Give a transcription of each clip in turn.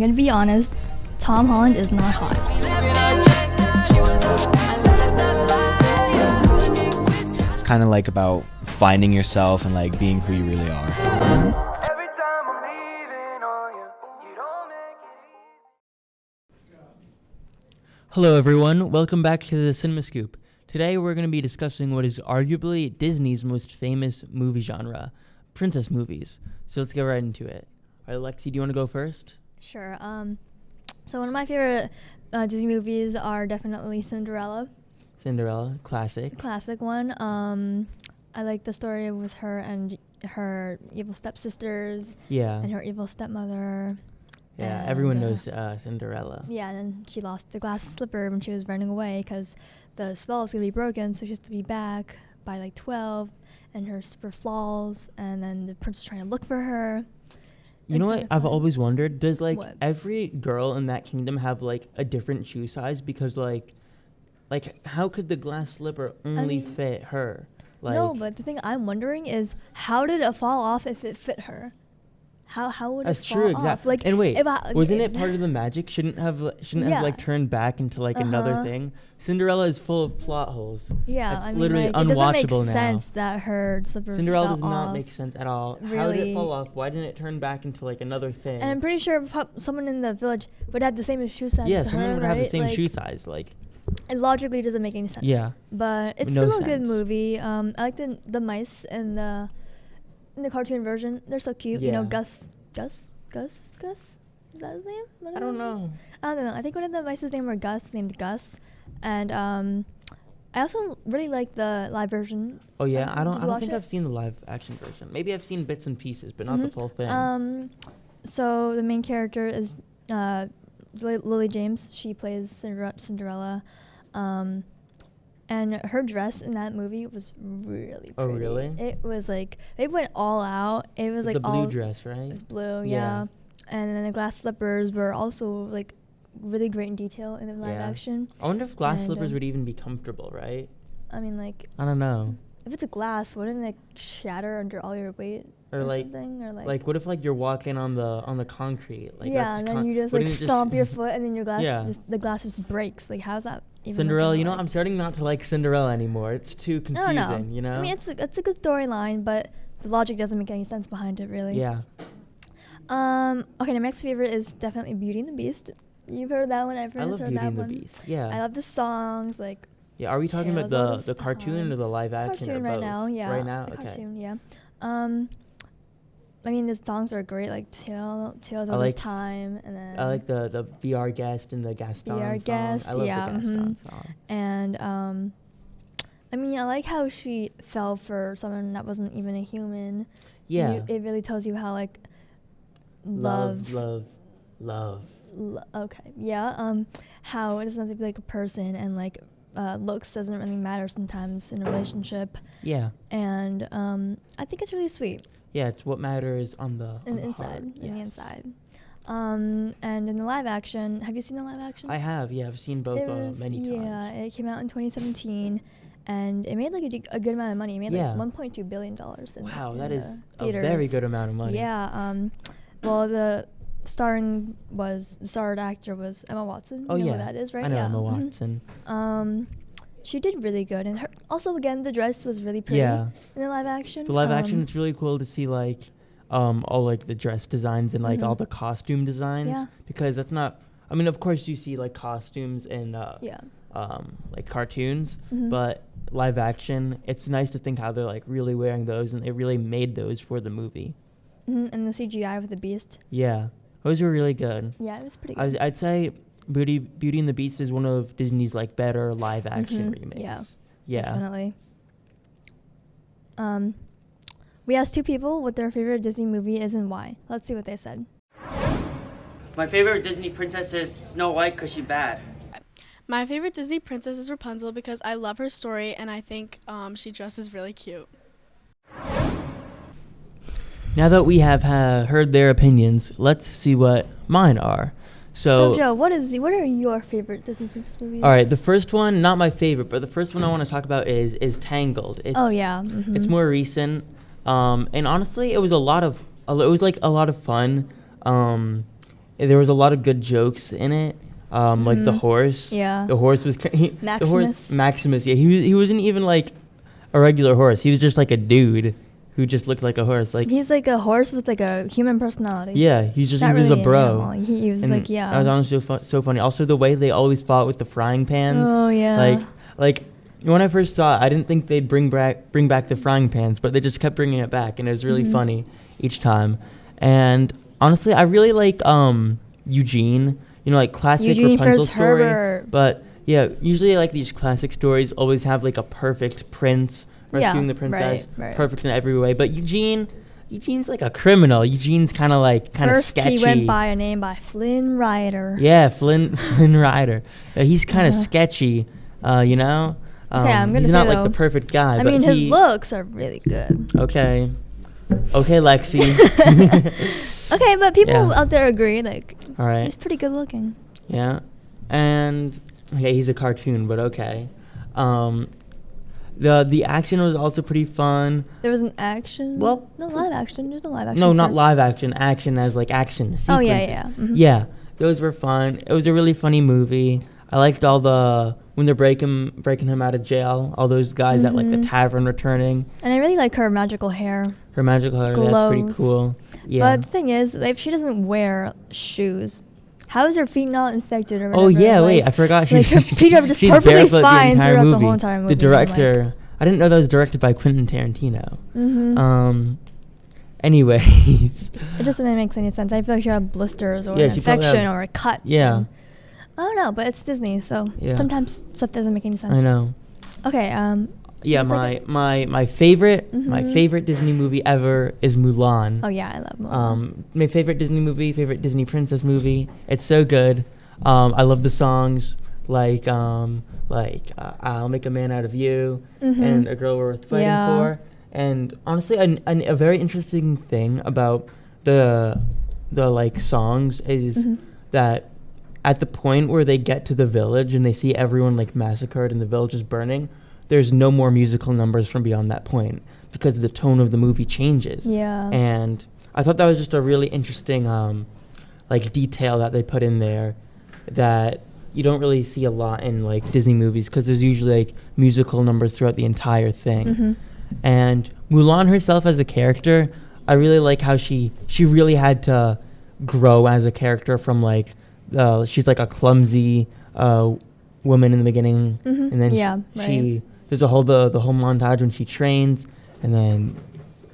gonna be honest, Tom Holland is not hot. It's kind of like about finding yourself and like being who you really are. Hello everyone, welcome back to the Cinema Scoop. Today we're going to be discussing what is arguably Disney's most famous movie genre, princess movies. So let's get right into it. All right, Lexi, do you want to go first? Sure. So one of my favorite Disney movies are definitely Cinderella. Cinderella, classic. Classic one. I like the story with her and her evil stepsisters. Yeah. And her evil stepmother. Yeah, and, everyone knows Cinderella. Yeah, and then she lost the glass slipper when she was running away because the spell was going to be broken, so she has to be back by like 12, and her slipper falls, and then the prince is trying to look for her. You know what I've always wondered? Does like What? every girl in that kingdom have like a different shoe size? Because like how could the glass slipper only fit her? Like, no, but the thing I'm wondering is how did it fall off if it fit her? How would it fall off? Exactly. Like, and wait, wasn't it it part of the magic? Shouldn't have Yeah. like turned back into like another thing? Cinderella is full of plot holes. Yeah, It's I mean, literally like, it doesn't make unwatchable now. sense that her slipper Cinderella fell does off. not make sense at all. How did Really. it fall off? Why didn't it turn back into like another thing? And I'm pretty sure someone in the village would have the same shoe size yeah, as someone her, would have the right? same Like, shoe size. Like, it logically doesn't make any sense. yeah, But it's No still a good sense. movie. I like the mice in the cartoon version. They're so cute. You know, Yeah. Gus. Is that his name? I don't know. I don't know. I think one of the mice's name were named Gus. And I also really like the live version. Oh yeah, Did I you don't watch think it? I've seen the live action version. Maybe I've seen bits and pieces, but not the full thing. So the main character is Lily James. She plays Cinderella. And her dress in that movie was really pretty. Oh, really? It was like, they went all out. It was like the blue all dress, right? It was blue, Yeah. yeah. And then the glass slippers were also like really great in detail in the live Yeah. action. I wonder if glass And, slippers would even be comfortable, right? I mean, like, I don't know. if it's a glass, wouldn't it shatter under all your weight Or like, something? Or like what if like you're walking on the concrete? Like yeah, that's and then you just like wouldn't it stomp your foot, and then your glass Yeah. the glass just breaks. Like, how's that even? Cinderella, looking you know, like? I'm starting not to like Cinderella anymore. It's too I confusing, don't know. you know? I mean, it's a good storyline, but the logic doesn't make any sense behind it, really. Yeah. Okay, my next favorite is definitely Beauty and the Beast. You've heard that one. I've heard I love heard Beauty that and the one. Beast. Yeah. I love the songs, like Yeah, are we talking about Tales all the this cartoon time. or the live action cartoon or right both? now. Yeah, Right now? the Okay. cartoon. Yeah. I mean, the songs are great, like Tales of I This like- Time, and then I like the VR guest and the Gaston VR song. guest, I love yeah, the Gaston song. and I mean, I like how she fell for someone that wasn't even a human. Yeah. It really tells you how like Love. okay, yeah. How it doesn't have to be like a person, and like looks doesn't really matter sometimes in a relationship. Yeah. And I think it's really sweet. Yeah, it's what matters on the inside, heart. in the Yes. inside. And in the live action, have you seen the live action? I have, yeah, I've seen both many times. Yeah, it came out in 2017, and it made like a good amount of money. It made Yeah. like $1.2 billion. Wow, in that the is a theaters. very good amount of money. Yeah. Well, the starred actor was Emma Watson. Oh, you know yeah. who that is, right? I know yeah. Emma mhm. Watson. She did really good, and also again the dress was really pretty Yeah. in the live action. The live action, it's really cool to see like all like the dress designs and like all the costume designs. Yeah. Because that's not. I mean, of course you see like costumes in Yeah. like cartoons, Mhm. but live action, it's nice to think how they're like really wearing those and they really made those for the movie. And the CGI with the Beast. Yeah, those were really good. Yeah, it was pretty good. I'd say Beauty and the Beast is one of Disney's like better live action remakes. Yeah. Definitely. We asked two people what their favorite Disney movie is and why. Let's see what they said. My favorite Disney princess is Snow White because she's bad. My favorite Disney princess is Rapunzel because I love her story and I think she dresses really cute. Now that we have heard their opinions, let's see what mine are. So Joe, what are your favorite Disney princess movies? All right, the first one, not my favorite, but the first one I want to talk about is Tangled. It's, Oh yeah. Mhm. It's more recent, and honestly, it was a lot of fun. there was a lot of good jokes in it. Like the horse. Yeah. The horse was the horse Maximus. Maximus. Yeah, he wasn't even like a regular horse. He was just like a dude who just looked like a horse. Like He's like a horse with like a human personality. yeah, he was Not a really an bro. animal. He was And like, yeah. that was honestly so funny. Also, the way they always fought with the frying pans. Oh yeah. Like when I first saw it, I didn't think they'd bring back the frying pans, but they just kept bringing it back, and it was really funny each time. And honestly, I really like Eugene. You know, like classic Eugene Rapunzel story. Fitzherbert. But yeah, usually like these classic stories always have like a perfect prince rescuing Yeah, the princess, right. perfect in every way. But Eugene's like a criminal. Eugene's kind of First sketchy. he went by a name by Flynn Rider. Yeah, Flynn Rider. He's kind of sketchy, you know. Okay, I'm gonna he's say not like though, the perfect guy. I but mean, his looks are really good. Okay, Lexi. Okay, but people Yeah. out there agree, like, All right. he's pretty good looking. Yeah, and okay, he's a cartoon, but okay. The action was also pretty fun. There was an action. Well, no live action. There's no live action. No, not for- live action. Action as like action sequences. Oh yeah. Mhm. Yeah, those were fun. It was a really funny movie. I liked all when they're breaking him out of jail. All those guys at like the tavern returning. And I really like her magical hair. Her magical hair. That's pretty Glows. cool. Yeah. But the thing is, if she doesn't wear shoes, how is her feet not infected or Oh whatever? yeah, like, wait, I forgot. like her feet are just she's perfectly barefoot fine the entire throughout movie. the whole entire movie. The director, I didn't know that was directed by Quentin Tarantino. Anyways, It just doesn't make any sense. I feel like she had blisters or Yeah, an she probably infection had- or a cut. yeah, I don't know, but it's Disney, so Yeah. sometimes stuff doesn't make any sense. I know. Okay. Yeah, Who's second? my favorite Disney movie ever is Mulan. Oh yeah, I love Mulan. My favorite Disney movie, favorite Disney princess movie. It's so good. I love the songs like I'll Make a Man Out of You and A Girl Worth Fighting Yeah. For. And honestly, a very interesting thing about the like songs is that at the point where they get to the village and they see everyone like massacred and the village is burning, there's no more musical numbers from beyond that point because the tone of the movie changes. Yeah. And I thought that was just a really interesting like detail that they put in there that you don't really see a lot in like Disney movies because there's usually like musical numbers throughout the entire thing. And Mulan herself as a character, I really like how she really had to grow as a character from like she's like a clumsy woman in the beginning, and then Yeah, she there's the whole montage when she trains, and then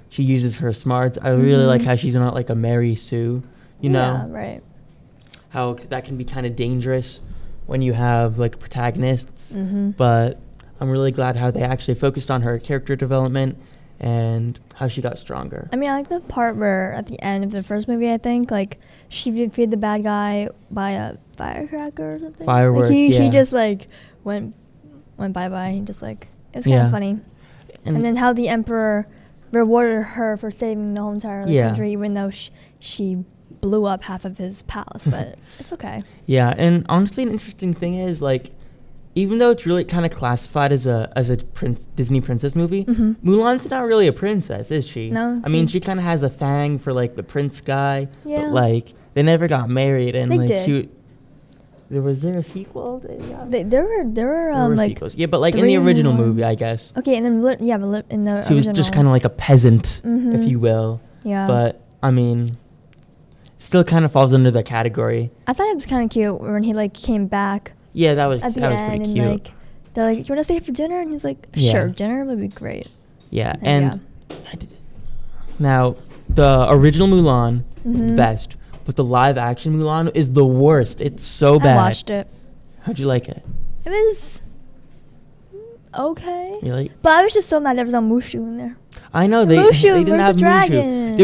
she uses her smarts. I really like how she's not like a Mary Sue, you know, Yeah, right. how that can be kind of dangerous when you have like protagonists. But I'm really glad how they actually focused on her character development and how she got stronger. I mean, I like the part where at the end of the first movie, I think, like, she defeated the bad guy by a firecracker or something. Firework, Like, he yeah. just, like, went bye-bye. He just, like, it was kind Yeah. of funny. And then how the emperor rewarded her for saving the whole entire like, Yeah. country, even though she blew up half of his palace. But it's okay. Yeah, and honestly, an interesting thing is like, even though it's really kind of classified as a Disney princess movie, Mulan's not really a princess, is she? No, I mean, she kind of has a thing for like the prince guy, Yeah. but like they never got married, and They like did. was there a sequel? There were like sequels. Yeah, but like in three the original more. movie, I guess okay, and then in the she was just kind of like a peasant, if you will. yeah. But I mean, still kind of falls under the category. I thought it was kind of cute when he like came back Yeah, that was at the pretty end and cute. like they're like, "You want to stay for dinner?" And he's like, Yeah. "Sure, dinner would be great." Yeah, And and now the original Mulan is the Mhm. best, but the live action Mulan is the worst. It's so bad. I watched it. How'd you like it? It was okay, You like? but I was just so mad there was no Mushu in there. I know they Mushu, they didn't where's have the Mushu. dragon?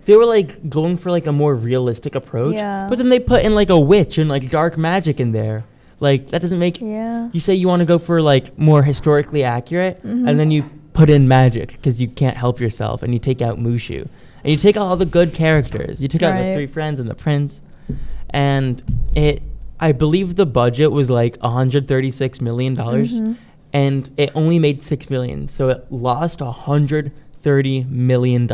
They were like going for like a more realistic approach. Yeah. But then they put in like a witch and like dark magic in there. Like that doesn't make. Yeah. You say you want to go for like more historically accurate, Mhm. and then you put in magic because you can't help yourself, and you take out Mushu, and you take out all the good characters. You took out the Right. three friends and the prince, and I believe the budget was like $136 million, Mhm. and it only made $6 million, so it lost $136 $30 million.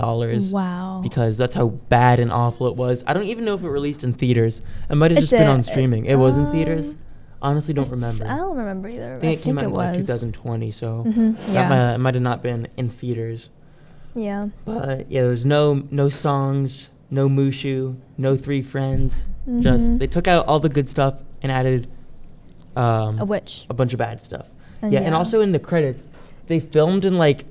Wow. Because that's how bad and awful it was. I don't even know if it released in theaters. It might have It's just been a- on streaming. It was in theaters? Honestly, don't remember. I don't remember either. I think it came out it in like was. 2020, so Yeah. that might have not been in theaters. Yeah. But yeah, there's no songs, no Mushu, no Three Friends. Just they took out all the good stuff and added A witch. a bunch of bad stuff. And And also in the credits, they filmed in like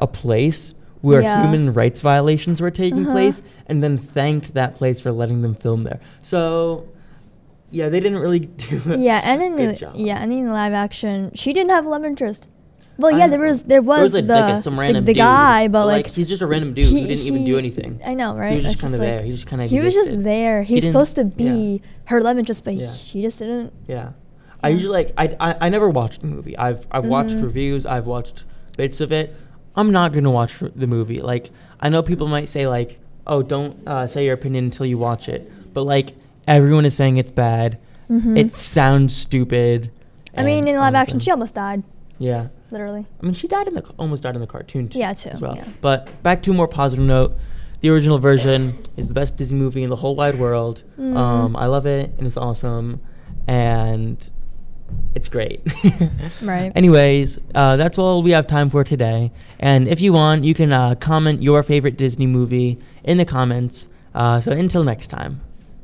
a place where Yeah. human rights violations were taking Uh-huh. place, and then thanked that place for letting them film there. So yeah, they didn't really do a Yeah, and in good the job. and in the live action, she didn't have a love interest. Well, I yeah, know. there was the some random the dude, guy, but like he's just a random dude who didn't even do anything. I know, right? He was just It's kind of like- there. He just kind of He was just there. He was didn't- supposed to yeah. be her love interest, but Yeah. she just didn't. Yeah. I Yeah. usually I never watched the movie. I've watched reviews, I've watched bits of it. I'm not gonna watch the movie. Like, I know people might say like, oh, don't say your opinion until you watch it. But like, everyone is saying it's bad. It sounds stupid. I mean, and in the live action, honestly- she almost died, Yeah. literally. I mean, she died almost died in the cartoon too. Yeah, too, As well. yeah. But back to a more positive note, the original version is the best Disney movie in the whole wide world. I love it, and it's awesome, and it's great. Right. Anyways, that's all we have time for today. And if you want, you can comment your favorite Disney movie in the comments. So until next time.